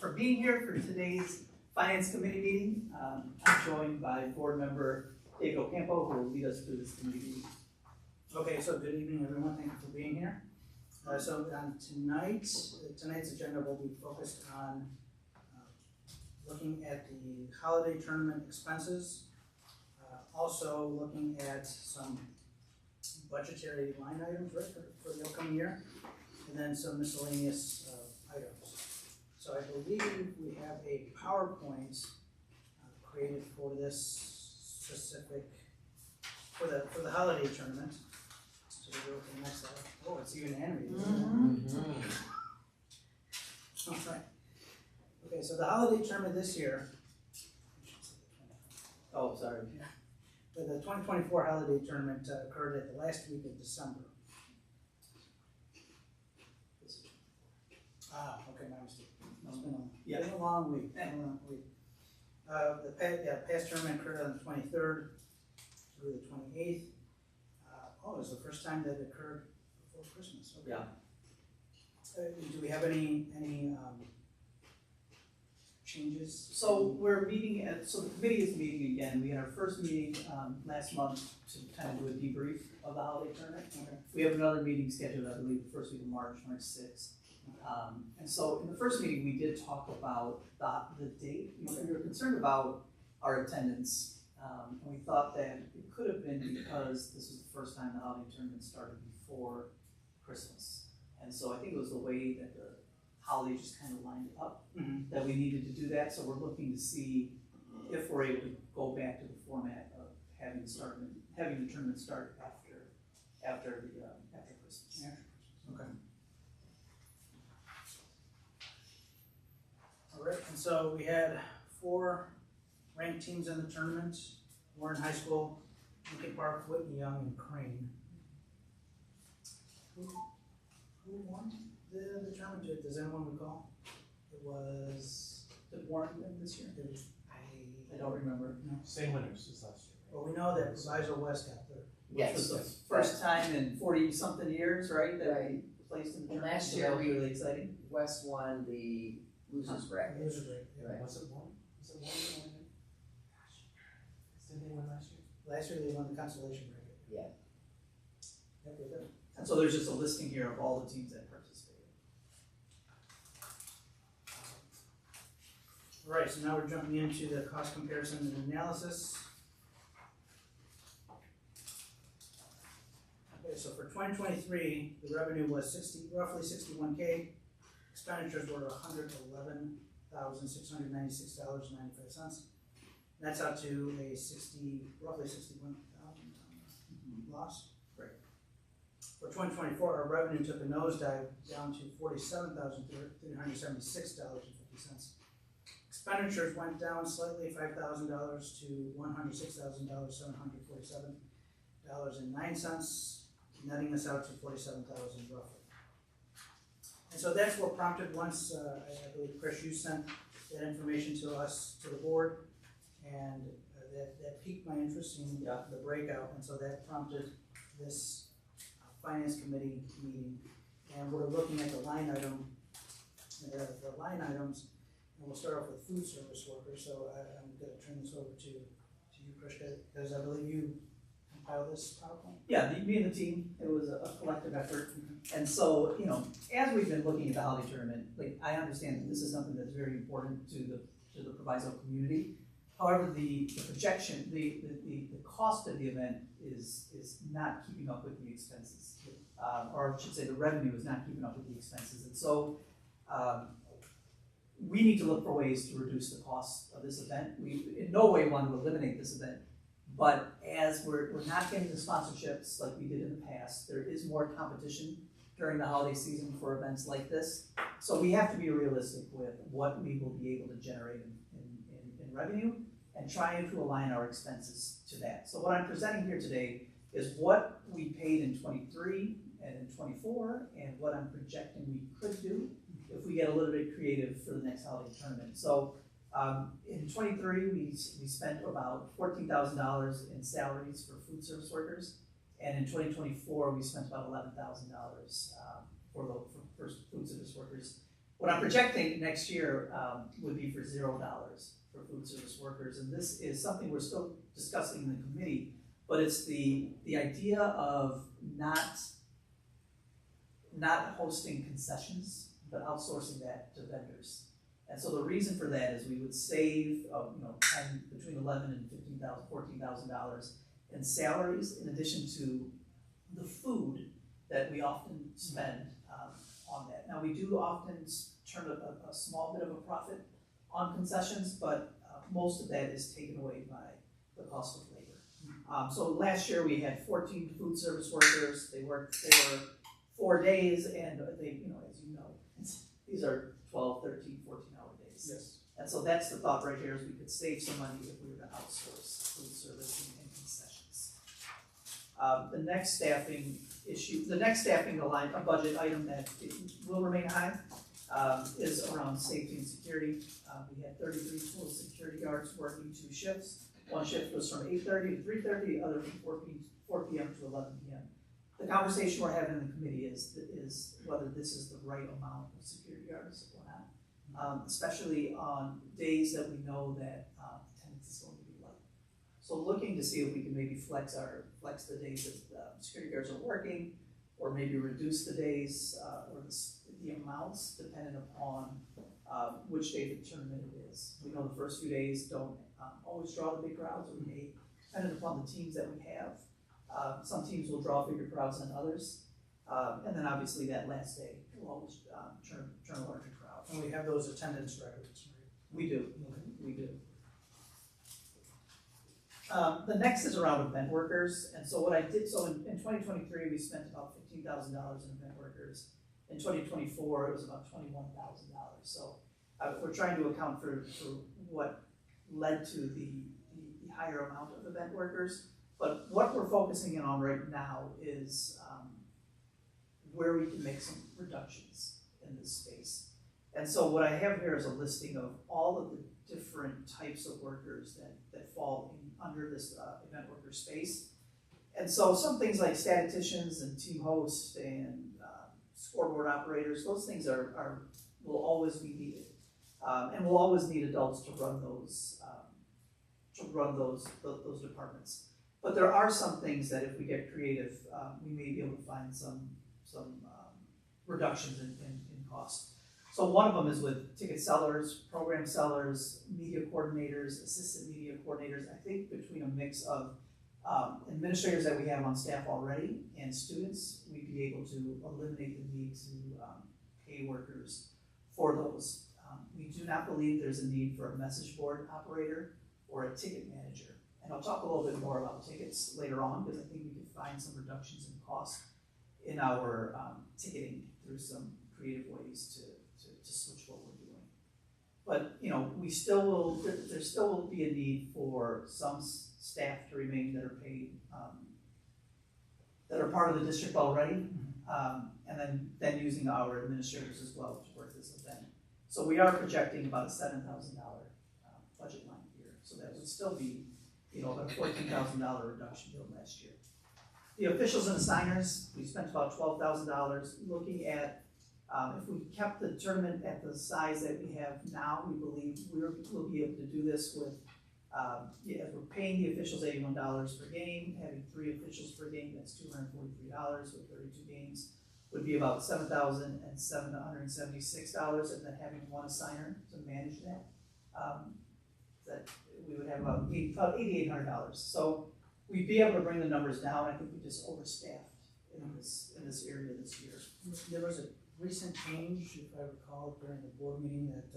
for being here for today's Finance Committee meeting. I'm joined by Board Member David Ocampo, who will lead us through this committee meeting. Okay, so good evening, everyone. Thank you for being here. Tonight's agenda will be focused on looking at the holiday tournament expenses, also looking at some budgetary line items, right, for the upcoming year, and then some miscellaneous items. So I believe we have a PowerPoint created for this specific, for the holiday tournament. So we'll go to the next slide. Oh, it's even animated. All right. Okay, so the holiday tournament this year. Oh, sorry. The 2024 holiday tournament occurred at the last week of December. Okay, my mistake. It's been a long week. The past tournament occurred on the 23rd through the 28th. It was the first time that it occurred before Christmas. Okay. Yeah. Do we have any changes? So we're meeting so the committee is meeting again. We had our first meeting last month to kind of do a debrief of the holiday tournament. Okay. We have another meeting scheduled, I believe, the first week of March 6th. And so in the first meeting, we did talk about the date. We were concerned about our attendance. And we thought that it could have been because this was the first time the holiday tournament started before Christmas. And so I think it was the way that the holidays just kind of lined up that we needed to do that. So we're looking to see if we're able to go back to the format of having the tournament start after Christmas. Yeah. Okay. All right, and so we had 4 ranked teams in the tournament: Warren High School, Lincoln Park, Whitney Young, and Crane. Who won the tournament? Does anyone recall? It was Warren this year? I don't remember. No. Same winners as last year. Well, we know that Proviso West got there. Which was the first time in 40-something years, right, that I placed in the tournament. Last year, that was really exciting. West won the losers bracket. Loser break. Yeah. Right. Was it one? Didn't they win last year? Last year they won the consolation bracket. Yeah. Yep, they did. And so there's just a listing here of all the teams that participated. All right, so now we're jumping into the cost comparison and analysis. Okay, so for 2023, the revenue was roughly 61K. Expenditures were $111,696.95. That's out to a roughly 61,000 loss. Right. For 2024, our revenue took a nosedive down to $47,376.50. Expenditures went down slightly, $5,000 to $106,747.09, netting us out to $47,000 roughly. And so that's what prompted once, I believe, Chris, you sent that information to us, to the board, and that piqued my interest in the breakout, and so that prompted this Finance Committee meeting. And we're looking at the line items, and we'll start off with food service workers. So I'm going to turn this over to you, Chris, because I believe you compiled this PowerPoint. Yeah, me and the team, it was a collective effort. And so, as we've been looking at the holiday tournament, I understand that this is something that's very important to the Proviso community. However, the projection, the cost of the event is not keeping up with the expenses, or I should say the revenue is not keeping up with the expenses. And so we need to look for ways to reduce the cost of this event. We in no way want to eliminate this event, but as we're not getting the sponsorships like we did in the past, there is more competition during the holiday season for events like this. So we have to be realistic with what we will be able to generate in revenue and trying to align our expenses to that. So what I'm presenting here today is what we paid in 23 and in 24 and what I'm projecting we could do if we get a little bit creative for the next holiday tournament. So in 23, we spent about $14,000 in salaries for food service workers. And in 2024, we spent about $11,000 for food service workers. What I'm projecting next year would be for $0 for food service workers, and this is something we're still discussing in the committee, but it's the idea of not hosting concessions, but outsourcing that to vendors. And so the reason for that is we would save, between $11,000 and $14,000 in salaries, in addition to the food that we often spend on that. Now, we do often turn a small bit of a profit on concessions, but most of that is taken away by the cost of labor. So last year we had 14 food service workers. They were 4 days, and they, as you know, these are 12, 13, 14-hour days. Yes. And so that's the thought right here, is we could save some money if we were to outsource food service and concessions. The next staffing budget item that will remain high is around safety and security. We had 33 full security guards working 2 shifts. One shift was from 8:30 to 3:30, the other from 4 p.m. to 11 p.m. The conversation we're having in the committee is whether this is the right amount of security guards or not, especially on days that we know that attendance is going to be light. So looking to see if we can maybe flex the days that security guards are working, or maybe reduce the days or the amounts depending upon which day the tournament it is. We know the first few days don't always draw the big crowds, or we may, depending upon the teams that we have. Some teams will draw bigger crowds than others, and then obviously that last day will always turn a larger crowd. And we have those attendance records, right? We do, we do. The next is around event workers, and so what I did, so in 2023 we spent about $15,000 in event workers. In 2024 it was about $21,000. So we're trying to account for what led to the higher amount of event workers. But what we're focusing in on right now is where we can make some reductions in this space. And so what I have here is a listing of all of the different types of workers that fall under this event worker space. And so some things like statisticians and team hosts and scoreboard operators, those things will always be needed. And we'll always need adults to run those departments. But there are some things that if we get creative, we may be able to find some reductions in cost. So one of them is with ticket sellers, program sellers, media coordinators, assistant media coordinators. I think between a mix of administrators that we have on staff already and students, we'd be able to eliminate the need to pay workers for those. We do not believe there's a need for a message board operator or a ticket manager. And I'll talk a little bit more about tickets later on, because I think we can find some reductions in cost in our ticketing through some creative ways to switch what we're doing. But we still will. There still will be a need for some staff to remain that are paid, that are part of the district already, and then using our administrators as well to work this event. So we are projecting about a $7,000 budget line here. So that would still be about a $14,000 reduction from last year. The officials and assigners, we spent about $12,000 looking at if we kept the tournament at the size that we have now. We believe we'll be able to do this with, as we're paying the officials $81 per game, having 3 officials per game, that's $243 with 32 games, would be about $7,776, and then having 1 assigner to manage that. That we would have about $8,800. So we'd be able to bring the numbers down. I think we just overstaffed in this area this year. There was a recent change, if I recall, during the board meeting that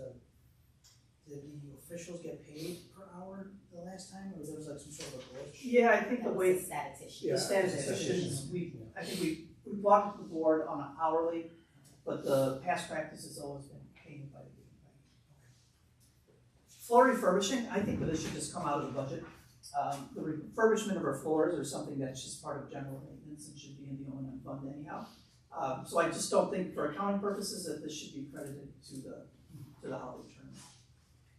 did the officials get paid per hour the last time, or there was like some sort of a glitch? Yeah, I think the way statistician. the statisticians, I think we brought the board on an hourly, but the past practice has always been paid by the game. Floor refurbishing, I think that this should just come out of the budget. The refurbishment of our floors are something that's just part of general maintenance and should be in the O&M fund anyhow. So I just don't think, for accounting purposes, that this should be credited to the holiday tournament.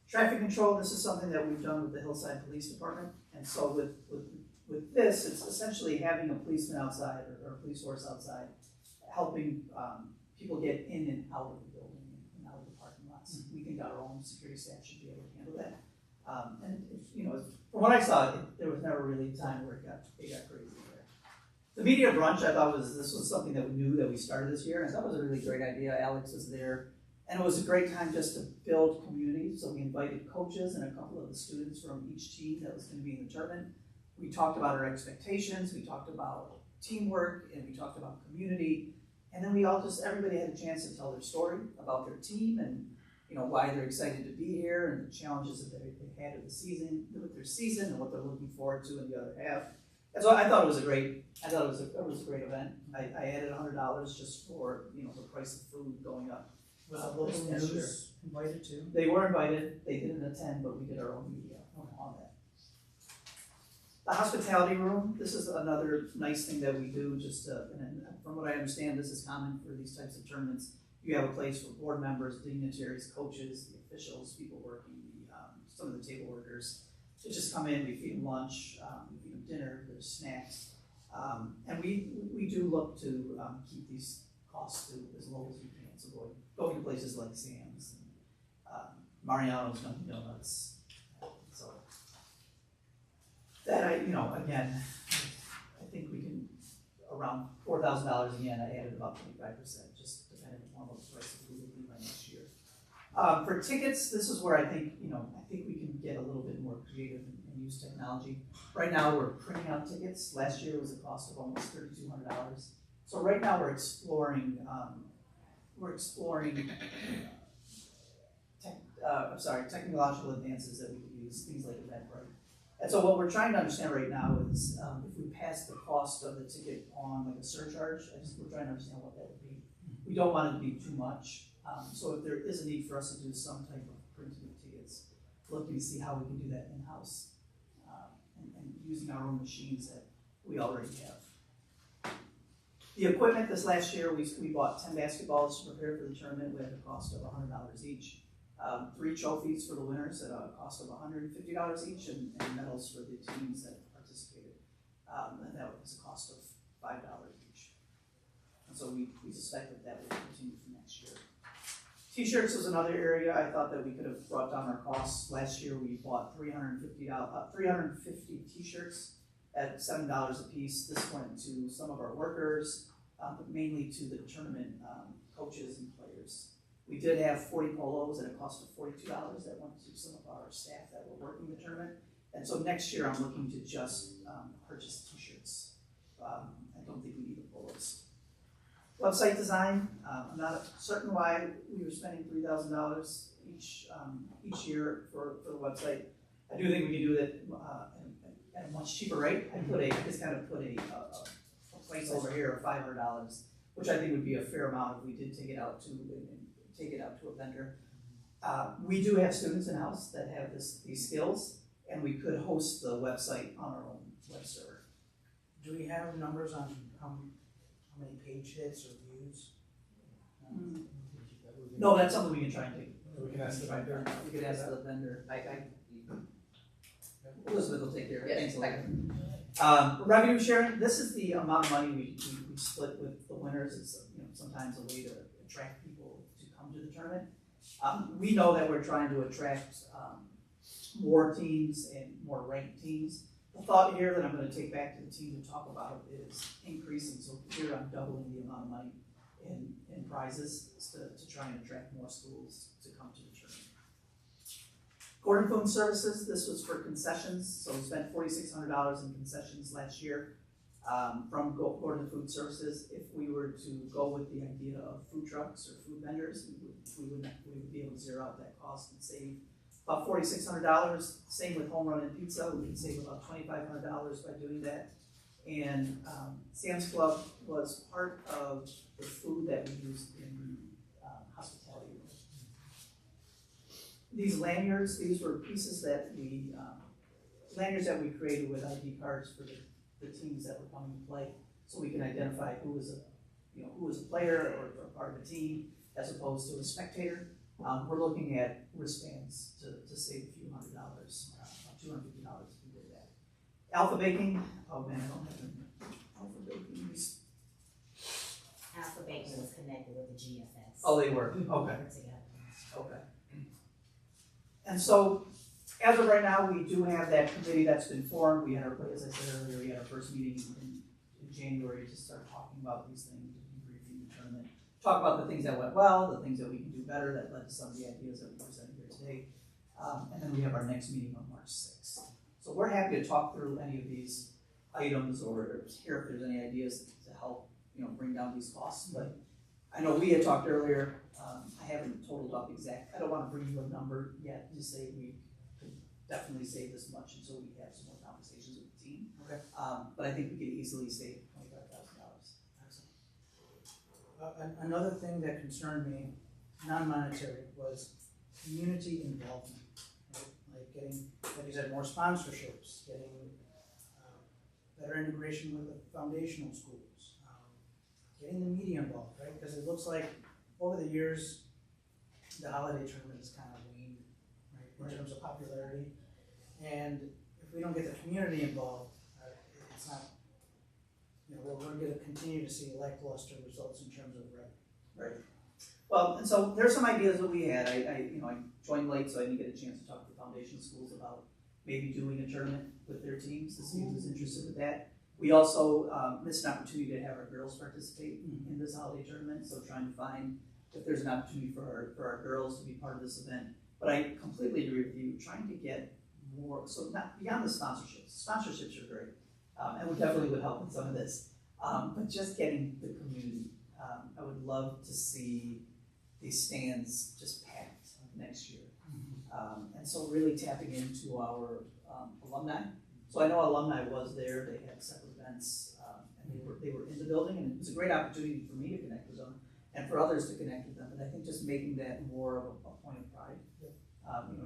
Traffic control, this is something that we've done with the Hillside Police Department, and so with this, it's essentially having a policeman outside or a police horse outside, helping people get in and out of the building and out response. We think our own security staff should be able to handle that. And you know, from what I saw, there was never really a time where it got crazy there. The media brunch, I thought this was something that we knew that we started this year, and I thought it was a really great idea. Alex was there, and it was a great time just to build community. So we invited coaches and a couple of the students from each team that was going to be in the tournament. We talked about our expectations, we talked about teamwork, and we talked about community. And then everybody had a chance to tell their story about their team and, you know, why they're excited to be here and the challenges that they had with their season and what they're looking forward to in the other half. And so I thought it was a great event. I added $100 just for, you know, the price of food going up. Was the local news invited too? They were invited, they didn't attend, but we did our own media on that. The hospitality room, this is another nice thing that we do, and from what I understand, this is common for these types of tournaments. You have a place for board members, dignitaries, coaches, the officials, people working, some of the table workers, to just come in, we feed them lunch, we feed them dinner, there's snacks. And we do look to keep these costs to as low as we can, so going to places like Sam's, and Mariano's Dunkin' Donuts. So that again, I think we can, around $4,000 again, I added about 25%, just depending on what the price of food will be by next year. For tickets, this is where I think we can get a little bit more creative and use technology. Right now, we're printing out tickets. Last year was a cost of almost $3,200. So right now, we're exploring technological advances that we could use, things like Eventbrite. And so what we're trying to understand right now is if we pass the cost of the ticket on like a surcharge, we're trying to understand what that would be. We don't want it to be too much. So if there is a need for us to do some type of printing of tickets, looking to see how we can do that in-house and using our own machines that we already have. The equipment this last year, we bought 10 basketballs to prepare for the tournament. We had a cost of $100 each. 3 trophies for the winners at a cost of $150 each, and medals for the teams that participated. And that was a cost of $5 each. And so we suspect that will continue for next year. T-shirts was another area I thought that we could have brought down our costs. Last year we bought 350 T-shirts at $7 a piece. This went to some of our workers, but mainly to the tournament coaches and players. We did have 40 polos at a cost of $42 that went to some of our staff that were working the tournament. And so next year I'm looking to just purchase T-shirts. I don't think we need the polos. Website design, I'm not certain why we were spending $3,000 each year for the website. I do think we can do it at a much cheaper rate. I just kind of put a price over here of $500, which I think would be a fair amount if we did take it out to a vendor. We do have students in house that have these skills, and we could host the website on our own web server. Do we have numbers on how many page hits or views? No, that's something we can try and take. We can ask the vendor. You could ask the vendor. Elizabeth will take care of it. Yes, Thanks, revenue sharing. This is the amount of money we split with the winners. It's sometimes a way to attract people to come to the tournament. We know that we're trying to attract more teams and more ranked teams. The thought here that I'm going to take back to the team to talk about is increasing. So here I'm doubling the amount of money in prizes to try and attract more schools to come to the tournament. Gordon Food Services, this was for concessions. So we spent $4,600 in concessions last year from Gordon Food Services. If we were to go with the idea of food trucks or food vendors, we would be able to zero out that cost and save about $4,600. Same with Home Run and Pizza, we can save about $2,500 by doing that. And Sam's Club was part of the food that we used in hospitality. These lanyards, these were pieces that lanyards that we created with ID cards for the teams that were coming to play, so we can identify who was a player or part of a team as opposed to a spectator. We're looking at wristbands to save a few $100, about $250 if we did that. Alpha Baking, oh man, I don't have them. Alpha Baking. Alpha Baking was connected with the GFS. Oh, they were, okay. They were together. Okay. And so, as of right now, we do have that committee that's been formed. We had our, as I said earlier, we had our first meeting in January to start talking about these things, review the tournament, talk about the things that went well, the things that we can do better that led to some of the ideas that we presented here today. And then we have our next meeting on March 6th. So we're happy to talk through any of these items or hear if there's any ideas to help, bring down these costs. But I know we had talked earlier, I haven't totaled up exact, I don't want to bring you a number yet, just say we could definitely save this much until we have some more conversations with the team. Okay. But I think we could easily save $25,000. Excellent. Another thing that concerned me, non-monetary, was community involvement. Right? Like getting, like you said, more sponsorships, getting better integration with the foundational schools, getting the media involved, right? Because it looks like over the years, the holiday tournament has kind of waned, right, in terms of popularity. And if we don't get the community involved, it's not, we're going to continue to see lackluster results in terms of revenue. Right. Well, and so there's some ideas that we had. I joined late, so I didn't get a chance to talk to the foundation schools about maybe doing a tournament with their teams to see who's interested in that. We also missed an opportunity to have our girls participate in this holiday tournament, so trying to find if there's an opportunity for our girls to be part of this event. But I completely agree with you, trying to get more, so not beyond the sponsorships. Sponsorships are great, and we definitely would help with some of this. But just getting the community, I would love to see these stands just packed next year. And so really tapping into our alumni. So I know alumni was there, they had separate events, and they were in the building, and it was a great opportunity for me to connect with them and for others to connect with them. And I think just making that more of a point of pride.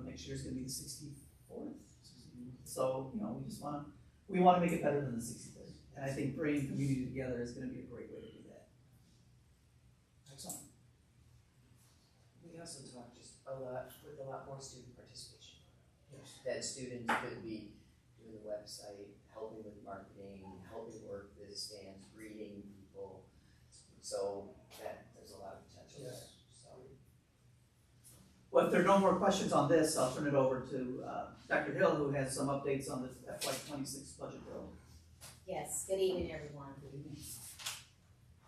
Next year's gonna be the 64th. So, we wanna make it better than the 63rd. And I think bringing community together is gonna be a great way to do that. Excellent. We also talked just with a lot more student participation. Yes. That students could be doing the website, helping with marketing, helping work the stands, greeting people. So there's a lot of potential there. So. Well, if there are no more questions on this, I'll turn it over to Dr. Hill, who has some updates on the FY26 budget bill. Yes, good evening, everyone.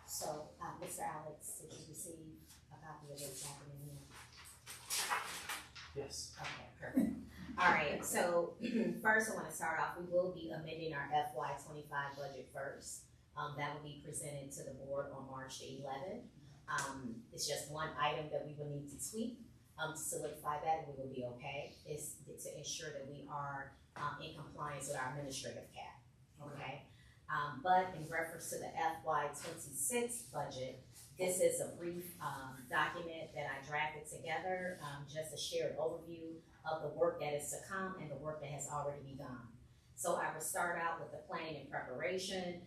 So, Mr. Alex, did you receive a copy of what's happening here? Yes. Okay, perfect. All right, so first I want to start off, we will be amending our FY25 budget first. That will be presented to the board on March the 11th. It's just one item that we will need to tweak to solidify that, and we will be okay. It's to ensure that we are in compliance with our administrative cap. Okay. But in reference to the FY26 budget, this is a brief document that I drafted together, just to share an overview of the work that is to come and the work that has already begun. So I will start out with the planning and preparation.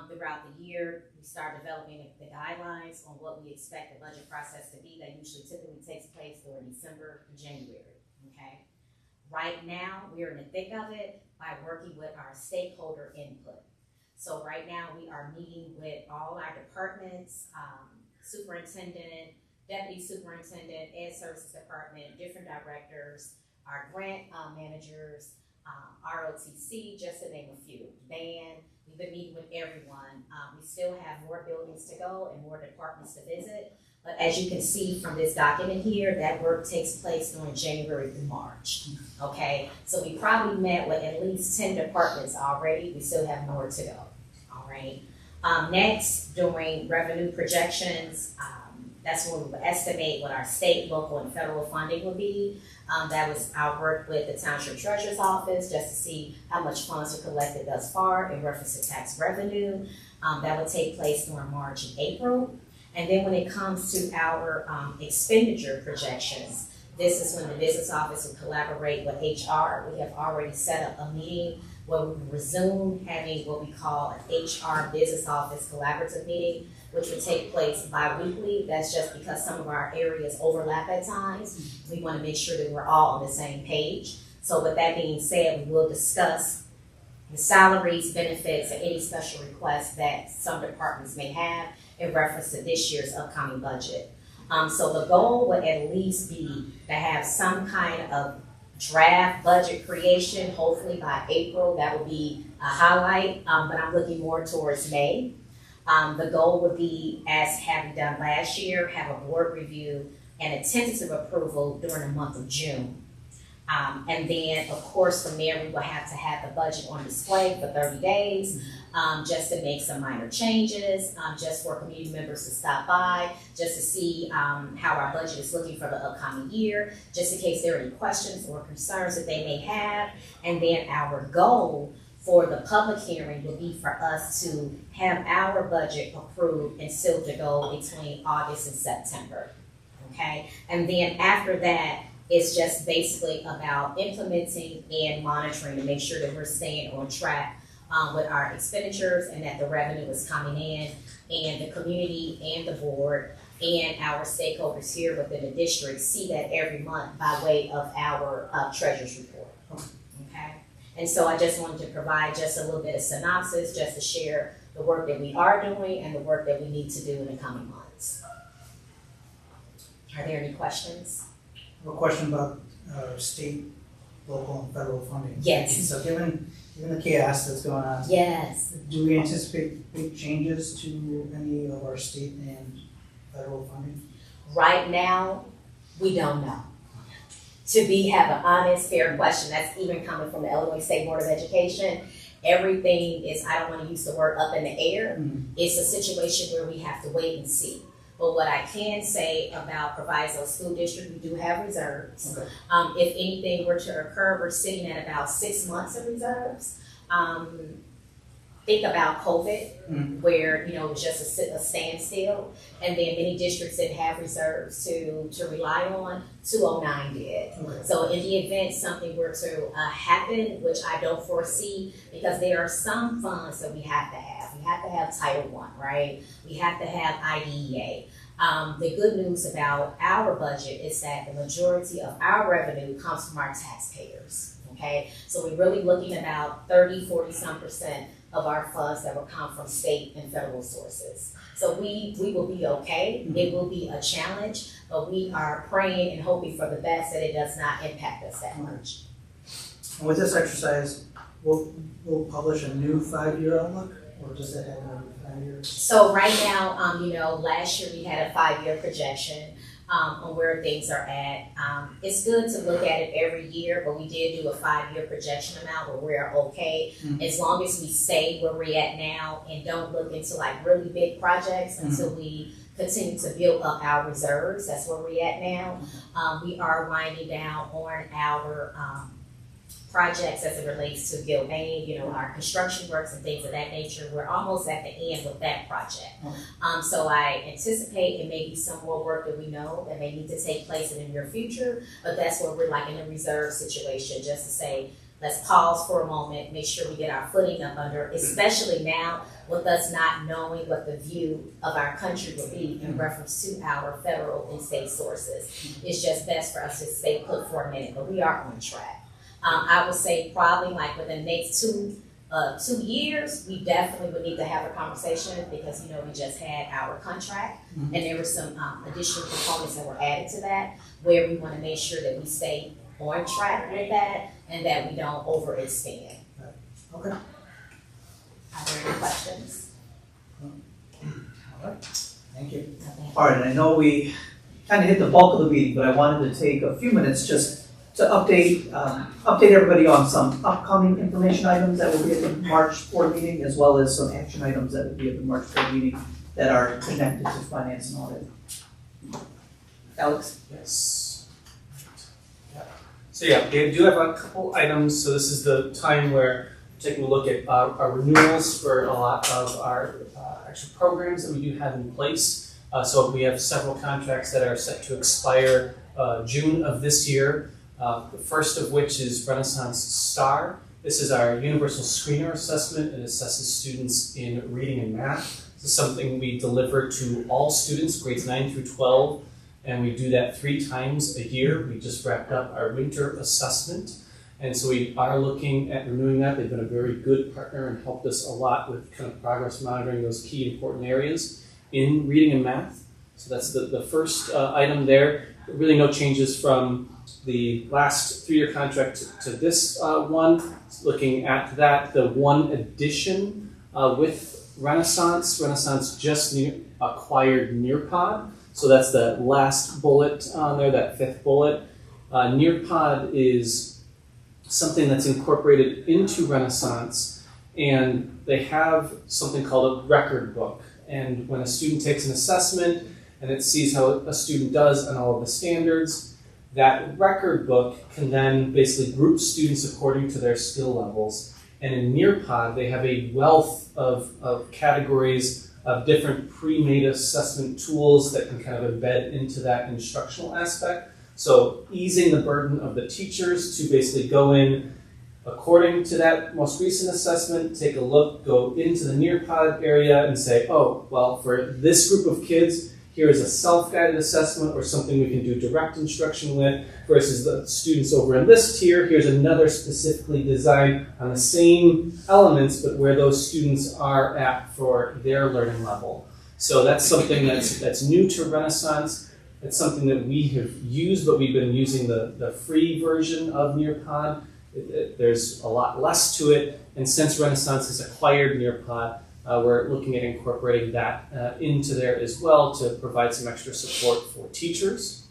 Throughout the year, we start developing the guidelines on what we expect the budget process to be. That typically takes place during December and January, okay? Right now, we're in the thick of it by working with our stakeholder input. So right now, we are meeting with all our departments, superintendent, deputy superintendent, ed services department, different directors, our grant managers, ROTC, just to name a few, band. We've been meeting with everyone. We still have more buildings to go and more departments to visit. But as you can see from this document here, that work takes place during January through March. Okay, so we probably met with at least 10 departments already. We still have more to go. All right. Next, during revenue projections, that's when we will estimate what our state, local, and federal funding will be. That was our work with the Township Treasurer's Office just to see how much funds are collected thus far in reference to tax revenue. That would take place during March and April. And then when it comes to our expenditure projections, this is when the business office will collaborate with HR. We have already set up a meeting where we will resume having what we call an HR business office collaborative meeting, which would take place bi-weekly. That's just because some of our areas overlap at times. We want to make sure that we're all on the same page. So with that being said, we will discuss the salaries, benefits, and any special requests that some departments may have in reference to this year's upcoming budget. So the goal would at least be to have some kind of draft budget creation, hopefully by April, that will be a highlight, but I'm looking more towards May. The goal would be, as having done last year, have a board review and a tentative approval during the month of June. And then, of course, from there, we will have to have the budget on display for 30 days, just to make some minor changes, just for community members to stop by, just to see how our budget is looking for the upcoming year, just in case there are any questions or concerns that they may have. And then our goal for the public hearing would be for us to have our budget approved and sealed to go between August and September, okay? And then after that, it's just basically about implementing and monitoring to make sure that we're staying on track with our expenditures and that the revenue is coming in, and the community and the board and our stakeholders here within the district see that every month by way of our treasurer's report. Okay? And so I just wanted to provide just a little bit of synopsis, just to share the work that we are doing and the work that we need to do in the coming months. Are there any questions? I have a question about state, local, and federal funding. Yes. So given the chaos that's going on, Yes. do we anticipate big changes to any of our state and federal funding? Right now, we don't know. To have an honest, fair question, that's even coming from the Illinois State Board of Education. Everything is, I don't want to use the word up in the air. It's a situation where we have to wait and see. But what I can say about Proviso School District, we do have reserves. Okay. If anything were to occur, we're sitting at about 6 months of reserves. Think about COVID, where, it was just a standstill. And then many districts didn't have reserves to rely on. 209 did. Okay. So in the event something were to happen, which I don't foresee, because there are some funds that we have to have. We have to have Title I, right? We have to have IDEA. The good news about our budget is that the majority of our revenue comes from our taxpayers, okay? So we're really looking at about 40-some% of our funds that will come from state and federal sources. So we will be okay. It will be a challenge, but we are praying and hoping for the best that it does not impact us that much. And with this exercise, we'll publish a new 5-year outlook, or does that happen every 5 years? So right now, last year we had a 5-year projection on where things are at. It's good to look at it every year, but we did do a 5-year projection amount where we're okay. As long as we stay where we're at now and don't look into like really big projects until we continue to build up our reserves. That's where we're at now. We are winding down on our projects as it relates to Gilbane, our construction works and things of that nature. We're almost at the end with that project. So I anticipate it may be some more work that we know that may need to take place in the near future, but that's where we're like in a reserve situation, just to say, let's pause for a moment, make sure we get our footing up under, especially now with us not knowing what the view of our country will be in reference to our federal and state sources. It's just best for us to stay put for a minute, but we are on track. I would say probably like within the next 2 years, we definitely would need to have a conversation because, we just had our contract and there were some additional components that were added to that where we want to make sure that we stay on track with that and that we don't overextend. Okay. Are there any questions? All right. Thank you. Okay. All right, and I know we kind of hit the bulk of the meeting, but I wanted to take a few minutes just to update everybody on some upcoming information items that will be at the March board meeting, as well as some action items that will be at the March board meeting that are connected to finance and audit. Alex? Yes. Yeah. So we do have a couple items. So this is the time where we're taking a look at our renewals for a lot of our actual programs that we do have in place. So we have several contracts that are set to expire June of this year. The first of which is Renaissance Star. This is our universal screener assessment. It assesses students in reading and math. This is something we deliver to all students, grades 9 through 12, and we do that 3 times a year. We just wrapped up our winter assessment, and so we are looking at renewing that. They've been a very good partner and helped us a lot with kind of progress monitoring those key important areas in reading and math. So that's the first item there. Really no changes from the last 3-year contract to this one, looking at that, the one addition with Renaissance. Renaissance just acquired Nearpod, so that's the last bullet on there, that 5th bullet. Nearpod is something that's incorporated into Renaissance, and they have something called a record book. And when a student takes an assessment and it sees how a student does on all of the standards, that record book can then basically group students according to their skill levels. And in Nearpod, they have a wealth of categories of different pre-made assessment tools that can kind of embed into that instructional aspect. So easing the burden of the teachers to basically go in according to that most recent assessment, take a look, go into the Nearpod area and say, oh, well, for this group of kids, here is a self-guided assessment or something we can do direct instruction with, versus the students over in this tier, here's another specifically designed on the same elements, but where those students are at for their learning level. So that's something that's new to Renaissance. It's something that we have used, but we've been using the free version of Nearpod. There's a lot less to it, and since Renaissance has acquired Nearpod, we're looking at incorporating that into there as well to provide some extra support for teachers.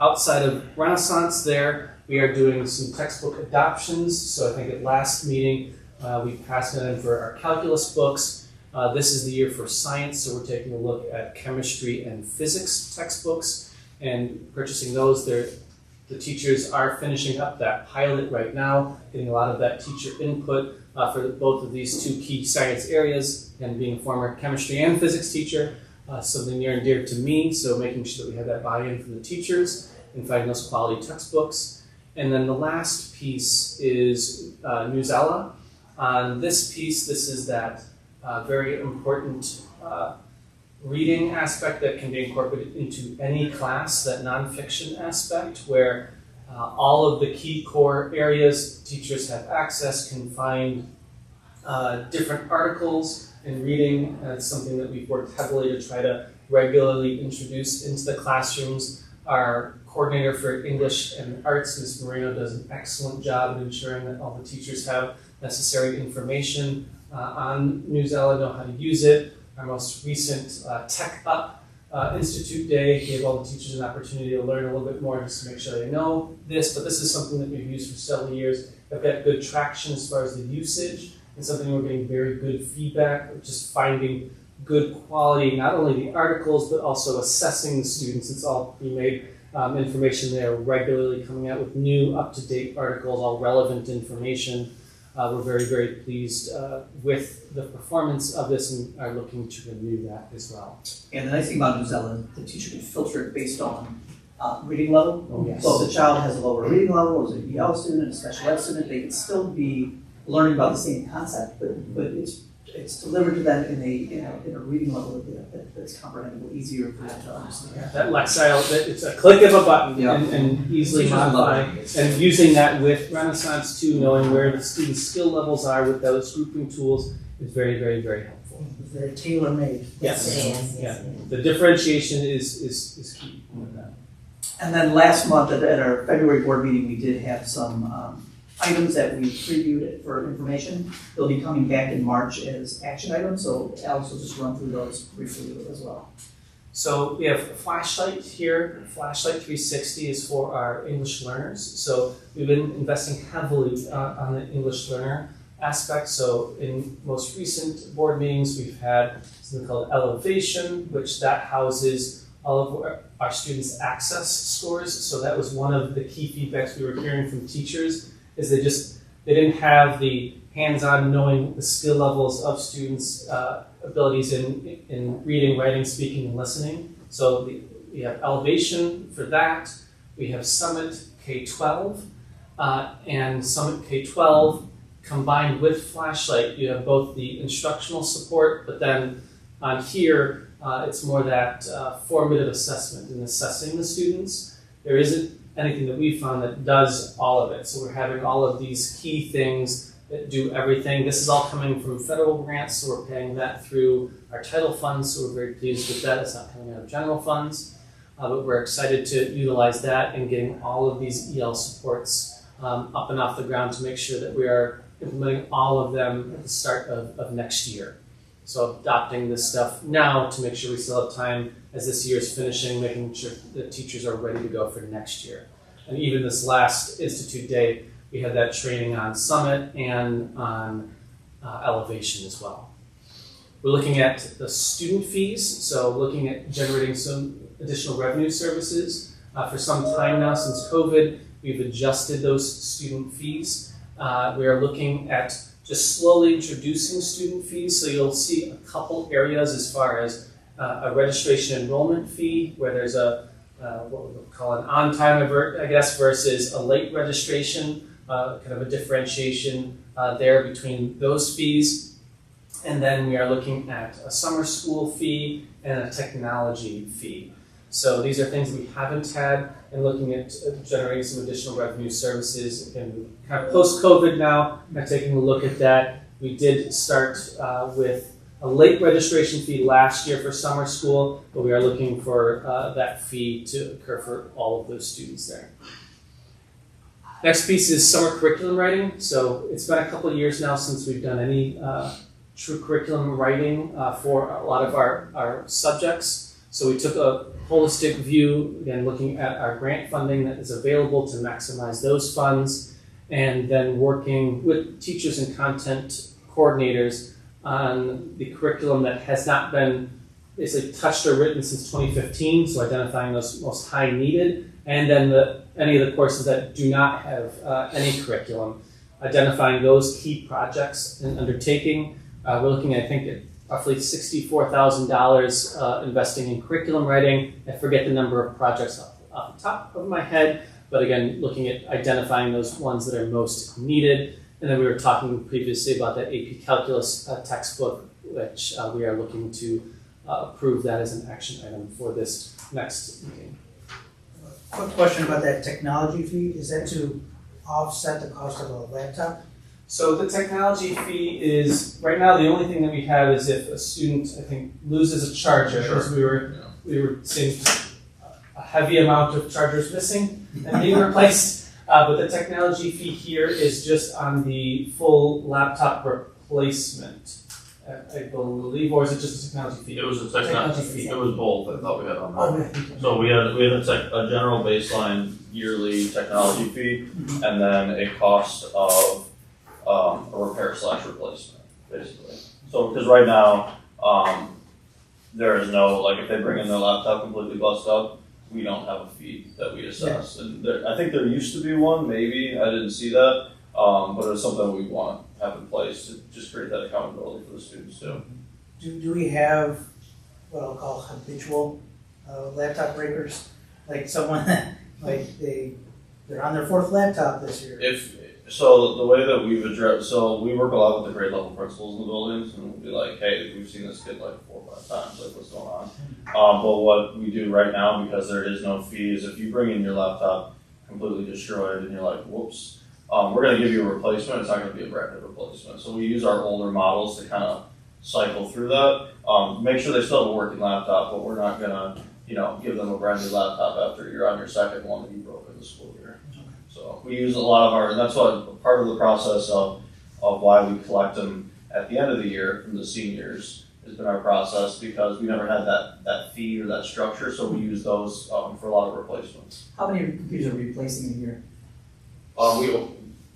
Outside of Renaissance there, we are doing some textbook adoptions. So I think at last meeting, we passed it in for our calculus books. This is the year for science, so we're taking a look at chemistry and physics textbooks and purchasing those. The teachers are finishing up that pilot right now, getting a lot of that teacher input for both of these 2 key science areas, and being a former chemistry and physics teacher, something near and dear to me, so making sure that we have that buy-in from the teachers and finding those quality textbooks. And then the last piece is Newsella. On this piece, this is that very important reading aspect that can be incorporated into any class, that nonfiction aspect, where all of the key core areas teachers have access, can find different articles and reading. It's something that we've worked heavily to try to regularly introduce into the classrooms. Our coordinator for English and Arts, Ms. Moreno, does an excellent job in ensuring that all the teachers have necessary information on Newsella, know how to use it. Our most recent Tech Up Institute Day gave all the teachers an opportunity to learn a little bit more just to make sure they know this, but this is something that we've used for several years. I've got good traction as far as the usage, and something we're getting very good feedback, just finding good quality, not only the articles, but also assessing the students. It's all pre-made information there, regularly coming out with new up-to-date articles, all relevant information. We're very, very pleased with the performance of this and are looking to renew that as well. And the nice thing about Newsella, the teacher can filter it based on reading level. Oh, yes. So if the child has a lower reading level, as an EL student, a special ed student, they can still be learning about the same concept, but it's delivered to them in a reading level that's comprehensible, easier for them to understand. That Lexile, it's a click of a button Yeah. and easily Teachers love modify. it. And using that with Renaissance too, knowing where the students' skill levels are with those grouping tools is very, very, very helpful. Very tailor-made. Yes. Yeah. The differentiation is key with that. And then last month at our February board meeting, we did have some items that we previewed for information. They'll be coming back in March as action items, so Alex will just run through those briefly as well. So we have a flashlight here. Flashlight 360 is for our English learners. So we've been investing heavily on the English learner aspect. So in most recent board meetings, we've had something called Elevation, which that houses all of our students' access scores. So that was one of the key feedbacks we were hearing from teachers, is they didn't have the hands-on knowing the skill levels of students' abilities in reading, writing, speaking, and listening. So we have Elevation for that. We have Summit K-12, and Summit K-12 combined with Flashlight. You have both the instructional support, but then on here, it's more that formative assessment in assessing the students. There isn't anything that we found that does all of it. So we're having all of these key things that do everything. This is all coming from federal grants, so we're paying that through our title funds, so we're very pleased with that. It's not coming out of general funds. but we're excited to utilize that and getting all of these EL supports up and off the ground to make sure that we are implementing all of them at the start of next year. So adopting this stuff now to make sure we still have time as this year is finishing, making sure that teachers are ready to go for next year. And even this last Institute Day, we had that training on Summit and on Elevation as well. We're looking at the student fees, so looking at generating some additional revenue services. For some time now since COVID, we've adjusted those student fees. We are looking at just slowly introducing student fees, so you'll see a couple areas as far as a registration enrollment fee, where there's a what we would call an on-time, I guess, versus a late registration, kind of a differentiation there between those fees. And then we are looking at a summer school fee and a technology fee. So these are things we haven't had, and looking at generating some additional revenue services. And kind of post-COVID now, kind of taking a look at that. We did start with a late registration fee last year for summer school, but we are looking for that fee to occur for all of those students there. Next piece is summer curriculum writing. So it's been a couple of years now since we've done any true curriculum writing for a lot of our subjects. So we took a holistic view, again, looking at our grant funding that is available to maximize those funds, and then working with teachers and content coordinators on the curriculum that has not been basically touched or written since 2015, so identifying those most high needed, and then any of the courses that do not have any curriculum, identifying those key projects and undertaking. We're looking, I think, at roughly $64,000 investing in curriculum writing. I forget the number of projects off the top of my head, but again, looking at identifying those ones that are most needed. And then we were talking previously about that AP Calculus textbook, which we are looking to approve that as an action item for this next meeting. Quick question about that technology fee. Is that to offset the cost of a laptop? So the technology fee is, right now, the only thing that we have is if a student, I think, loses a charger, because we were seeing a heavy amount of chargers missing and being replaced. But the technology fee here is just on the full laptop replacement, I believe, or is it just a technology fee? It was a technology fee. It was both. I thought we had on that. Oh, yeah. So we had a general baseline yearly technology fee, and then a cost of a repair / replacement, basically. So because right now there is no, like, if they bring in their laptop completely busted up, we don't have a fee that we assess. And I think there used to be one, maybe, I didn't see that, but it's something we want to have in place to just create that accountability for the students too. Do we have what I'll call habitual laptop breakers? Like someone that, like, they're on their 4th laptop this year. So the way that we've addressed, so we work a lot with the grade level principals in the buildings, and we'll be like, hey, we've seen this kid like 4 or 5 times, like, what's going on? But what we do right now, because there is no fee, is if you bring in your laptop completely destroyed and you're like, whoops, we're going to give you a replacement. It's not going to be a brand new replacement. So we use our older models to kind of cycle through that, make sure they still have a working laptop, but we're not going to, give them a brand new laptop after you're on your second one that you broke in the school year. So we use a lot of and that's what part of the process of why we collect them at the end of the year from the seniors has been our process, because we never had that fee or that structure, so we use those for a lot of replacements. How many computers are we replacing a year?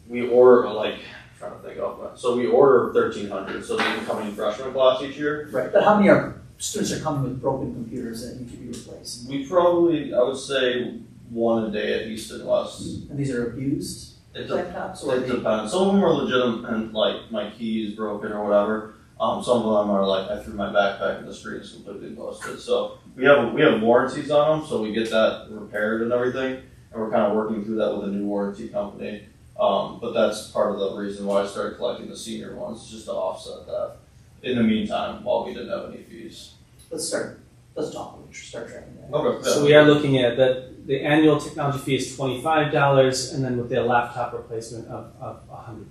We order, like, trying to think of that. So we order 1,300, so the incoming freshman class each year. Right, but how many students are coming with broken computers that need to be replaced? We probably, I would say, 1 a day at East and West. And these are abused laptops? Or It depends. Some of them are legitimate, and like my key is broken or whatever. Some of them are like, I threw my backpack and the screen is completely busted. So we have warranties on them, so we get that repaired and everything, and we're kind of working through that with a new warranty company. But that's part of the reason why I started collecting the senior ones, just to offset that. In the meantime, while we didn't have any fees. Let's talk, start tracking that. Okay. So we are looking at that. The annual technology fee is $25, and then with the laptop replacement of $100.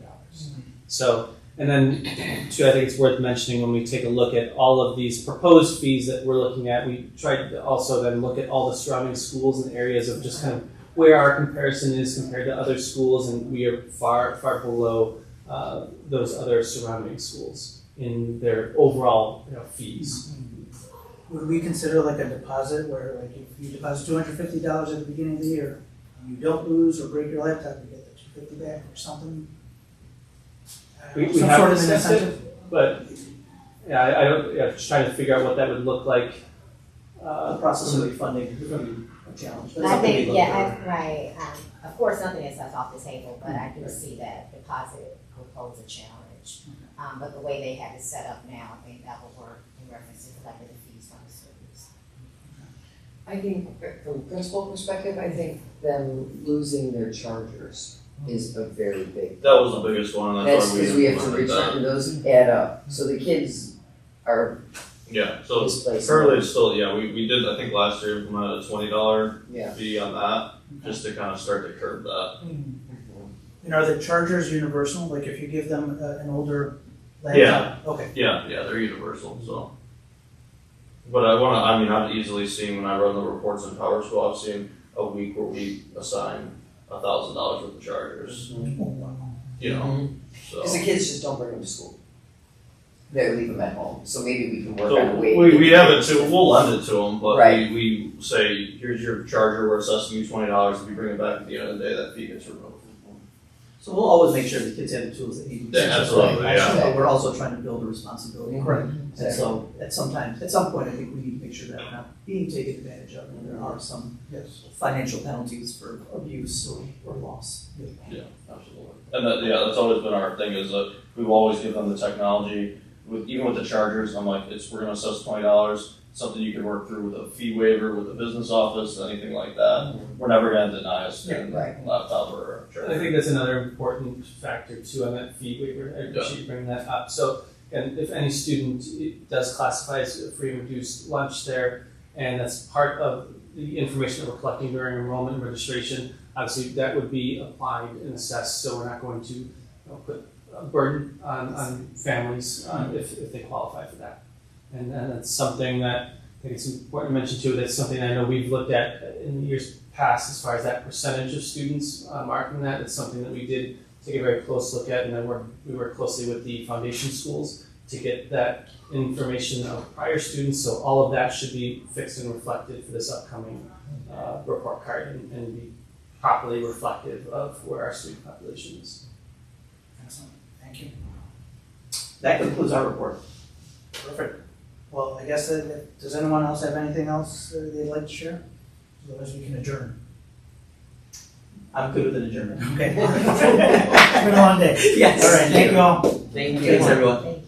So And then, too, I think it's worth mentioning when we take a look at all of these proposed fees that we're looking at, we tried to also then look at all the surrounding schools and areas of just kind of where our comparison is compared to other schools, and we are far, far below those other surrounding schools in their overall, fees. Would we consider like a deposit where like if you deposit $250 at the beginning of the year, and you don't lose or break your laptop, you get the $250 back or something? We Some have sort of an discussed it, incentive? but I don't, just trying to figure out what that would look like. The process of refunding would be a challenge. But I something we think, look yeah, at. right, of course, nothing is left off the table, but I do see that deposit will pose a challenge. But the way they have it set up now, I think that will work in reference to collecting the fees from the students. I think from a principal perspective, I think them losing their chargers is a very big. That was the biggest one, and That's that's why because we have to implemented that. return, those add up, so the kids are Yeah, so displacing. currently it's still, we did, I think last year implemented a $20 Yeah. fee on that, just to kind of start to curb that. And are the chargers universal? Like if you give them an older laptop? Yeah. Okay. Yeah, they're universal, so. But I've easily seen when I run the reports in Power School, I've seen a week where we assign $1,000 worth of chargers, so. Because the kids just don't bring them to school. They leave them at home, so maybe we can work on So a way. we have it too, we'll lend it to them, but Right. we say, here's your charger, we're assessing you $20, if you bring it back at the end of the day, that fee gets removed. So we'll always make sure the kids have the tools they need. Yeah, absolutely, yeah. But we're also trying to build a responsibility. Correct. And so at some point, I think we need to make sure that we're not being taken advantage of, and there are some Yes. financial penalties for abuse or loss. Yeah, absolutely. And that's always been our thing, is that we've always given them the technology, even with the chargers, I'm like, we're gonna assess $20, something you can work through with a fee waiver, with the business office, anything like that. We're never gonna deny a student Right. a laptop or a I charger. think that's another important factor too on that fee waiver. I appreciate you bringing that up. So, and if any student does classify as a free and reduced lunch there, and that's part of the information that we're collecting during enrollment and registration, obviously that would be applied and assessed. So we're not going to put a burden on families if they qualify for that. And that's something that I think it's important to mention too. That's something I know we've looked at in the years past as far as that percentage of students marking that. It's something that we did take a very close look at, and then we work closely with the foundation schools to get that information of prior students. So all of that should be fixed and reflected for this upcoming report card and be properly reflective of where our student population is. Excellent. Thank you. That concludes our report. Perfect. Well, I guess does anyone else have anything else they'd like to share? Otherwise we can adjourn. I'm good with an adjournment. Okay. It's been a long day. Yes. All right, thank you all. Thanks, everyone.